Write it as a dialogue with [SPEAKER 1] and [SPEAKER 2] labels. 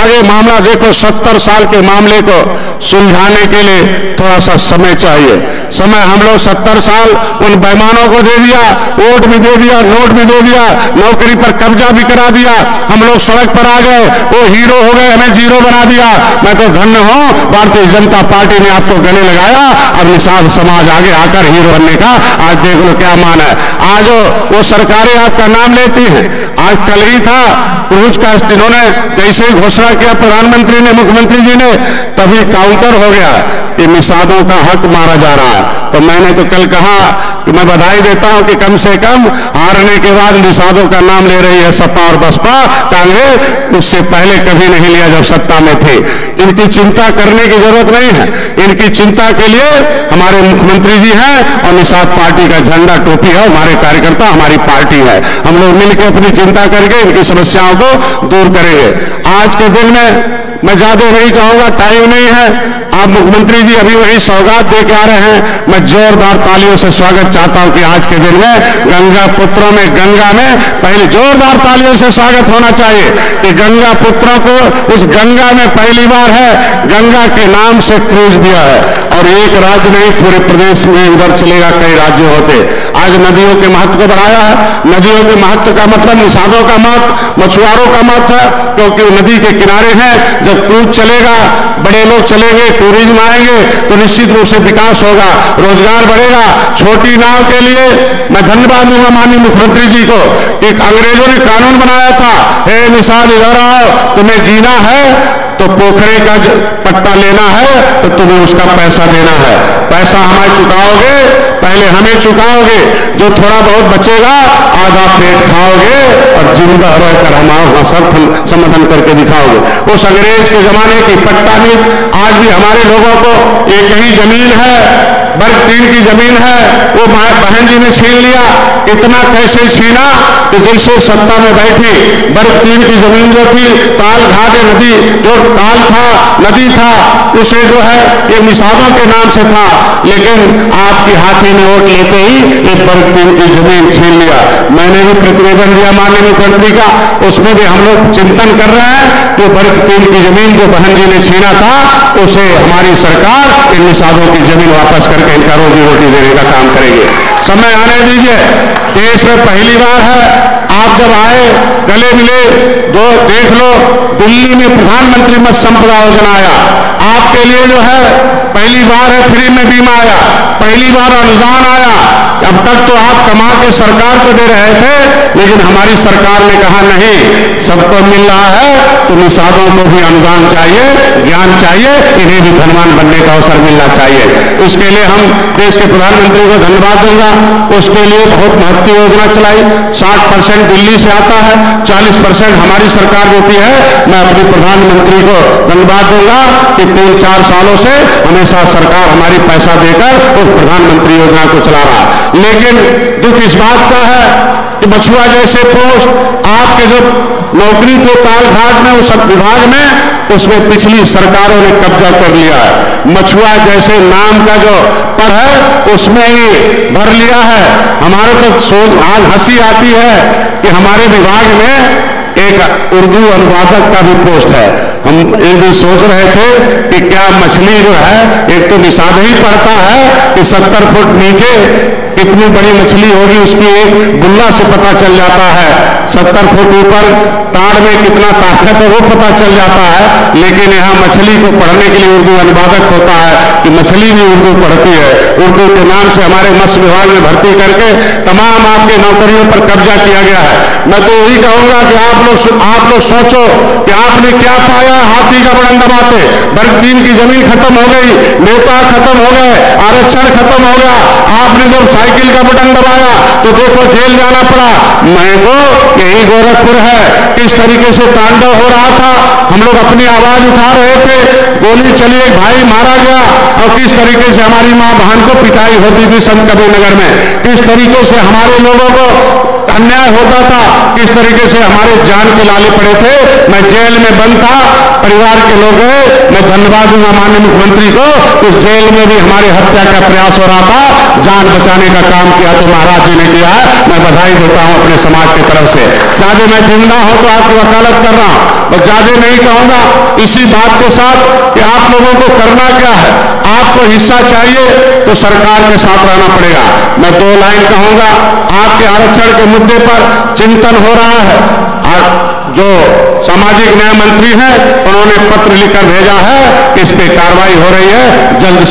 [SPEAKER 1] आगे मामला देखो, 70 साल के मामले को सुलझाने के लिए थोड़ा सा समय चाहिए। समय हम लोग 70 साल उन बेईमानों को दे दिया, वोट भी दे दिया, नोट भी दे दिया, नौकरी पर कब्जा भी करा दिया, हम लोग सड़क पर आ गए, वो हीरो हो गए, हमें जीरो बना दिया। मैं तो धन्य हूं, भारतीय जनता पार्टी ने आपको गले लगाया। अब निषाद समाज आगे आकर हीरो बनने का आज देख लो क्या मान है। आज वो सरकारें आपका नाम लेती हैं। आज कल ही था क्रूज का, इन्होंने जैसे ही घोषणा किया प्रधानमंत्री ने, मुख्यमंत्री जी ने, तभी काउंटर हो गया कि निषादों का हक मारा जा रहा है। तो मैंने तो कल कहा कि मैं बधाई देता हूं कि कम से कम हारने के बाद निषादों का नाम ले रही है सपा और बसपा। कांग्रेस उससे पहले कभी नहीं लिया जब सत्ता में थे। इनकी चिंता करने की जरूरत नहीं है। इनकी चिंता के लिए हमारे मुख्यमंत्री जी हैं और निषाद पार्टी का झंडा टोपी है, हमारे कार्यकर्ता, हमारी पार्टी है। हम लोग मिलकर अपनी चिंता करके इनकी समस्याओं को दूर करेंगे। आज के दिन में मैं ज्यादा नहीं कहूंगा, टाइम नहीं है। आप मुख्यमंत्री जी अभी वही सौगात दे के आ रहे हैं। मैं जोरदार तालियों से स्वागत चाहता हूं कि आज के दिन में गंगा पुत्रों में, गंगा में पहले जोरदार तालियों से स्वागत होना चाहिए कि गंगा पुत्रों को उस गंगा में पहली बार है गंगा के नाम से क्रूज दिया है। और एक राज्य नहीं, पूरे प्रदेश में उधर चलेगा, कई राज्य होते। आज नदियों के महत्व को बढ़ाया है। नदियों के महत्व का मतलब निषादों का महत्व, मछुआरों का महत्व है, क्योंकि नदी के किनारे हैं। जब क्रूज चलेगा, बड़े लोग चलेंगे, टूरिज्म आएंगे, तो निश्चित रूप से विकास होगा, रोजगार बढ़ेगा। छोटी नाव के लिए मैं धन्यवाद दूंगा माननीय मुख्यमंत्री जी को कि अंग्रेजों ने कानून बनाया था, हे निषाद इधर आओ, तुम्हें जीना है तो पोखरे का पट्टा लेना है तो तुम्हें उसका पैसा देना है। पैसा हमें चुकाओगे, पहले हमें चुकाओगे, जो थोड़ा बहुत बचेगा आधा पेट खाओगे और जिंदा रहकर हमारा सब समाधान करके दिखाओगे। उस अंग्रेज के जमाने की पट्टा नीति आज भी हमारे लोगों को, एक ही जमीन है, वर्ग 3 की जमीन है, वो बहन जी ने छीन लिया। इतना कैसे छीना कि जैसे सत्ता में बैठी वर्ग 3 की जमीन जो थी, ताल घाट नदी, जो ताल था, नदी था, उसे जो है ये निषादों के नाम से था। लेकिन आपकी हाथी ने वोट लेते ही एक वर्ग 3 की जमीन छीन लिया। मैंने भी प्रतिवेदन दिया माननीय मुख्यमंत्री का, उसमें भी हम लोग चिंतन कर रहे हैं कि वर्ग 3 की जमीन जो बहन जी ने छीना था, उसे हमारी सरकार इन निषादों की जमीन वापस करके इनका रोजी रोटी देने का काम करेंगे। समय आने दीजिए। देश में पहली बार है, आप जब आए गले मिले, दो देख लो, दिल्ली में प्रधानमंत्री मत्स्य संपदा योजना आया। आपके लिए जो है पहली बार है फ्री में बीमा आया, पहली बार अनुदान आया। अब तक तो आप कमा के सरकार को दे रहे थे, लेकिन हमारी सरकार ने कहा नहीं, सबको मिल रहा है तो निषादों को भी अनुदान चाहिए, ज्ञान चाहिए, इन्हें भी धनवान बनने का अवसर मिलना चाहिए। उसके लिए हम देश के प्रधानमंत्री को धन्यवाद दूंगा। उसके लिए बहुत महत्व योजना चलाई। 60% दिल्ली से आता है, 40% हमारी सरकार देती है। मैं अपने प्रधानमंत्री को धन्यवाद दूंगा कि 3-4 सालों से हमेशा सरकार हमारी पैसा देकर उस प्रधानमंत्री योजना को चला रहा है। लेकिन दुख इस बात का है कि मछुआ जैसे पोस्ट आपके जो नौकरी थे ताल घाट में, उस विभाग में, उसमें पिछली सरकारों ने कब्जा कर लिया है। मछुआ जैसे नाम का जो पद है उसमें ही भर लिया है। हमारे तो सोच आज हंसी आती है कि हमारे विभाग में एक उर्दू अनुवादक का भी पोस्ट है। हम एक दिन सोच रहे थे कि क्या मछली जो है, एक तो निषाद ही पड़ता है कि 70 फुट नीचे कितनी बड़ी मछली होगी, उसकी एक गुल्ला से पता चल जाता है। 70 फुट ऊपर ताड़ में कितना ताकत है वो पता चल जाता है। लेकिन यहाँ मछली को पढ़ने के लिए उर्दू अनुवादक होता है कि मछली भी उर्दू पढ़ती है। उर्दू के नाम से हमारे मत्स्य विभाग में भर्ती करके तमाम आपके नौकरियों पर कब्जा किया गया है। मैं तो यही कहूंगा कि आप लोग सोचो कि आपने क्या पाया। हाथी का बटन दबाते वर्ग 3 की जमीन खत्म हो गई, नेता खत्म हो गए, आरक्षण खत्म हो गया। आपने जब साइकिल का बटन दबाया तो देखो जेल जाना पड़ा। मैं तो यही गोरखपुर है, किस तरीके से तांडव हो रहा था। हम लोग अपनी आवाज उठा रहे थे, गोली चली, एक भाई मारा गया, और किस तरीके से हमारी मां बहन को पिटाई होती थी संत कबीर नगर में, किस तरीके से हमारे लोगों को अन्याय होता था, किस तरीके से हमारे जान के लाले पड़े थे। मैं जेल में बंद था, परिवार के लोग गए, मैं धन्यवाद दूंगा माननीय मुख्यमंत्री को, उस जेल में भी हमारी हत्या का प्रयास हो रहा था, जान बचाने का काम किया तो महाराज जी ने किया है। मैं बधाई देता हूं अपने समाज की तरफ से। ज्यादा मैं जिंदा हूं तो आपकी वकालत कर रहा हूं, और ज्यादा नहीं कहूंगा इसी बात के साथ कि आप लोगों को करना क्या है। आपको हिस्सा चाहिए तो सरकार के साथ रहना पड़ेगा। मैं 2 लाइन कहूंगा, आपके आरक्षण के मुद्दे पर चिंतन हो रहा है, जो सामाजिक न्याय मंत्री हैं उन्होंने पत्र लिखकर भेजा है, इस पे कार्रवाई हो रही है, जल्द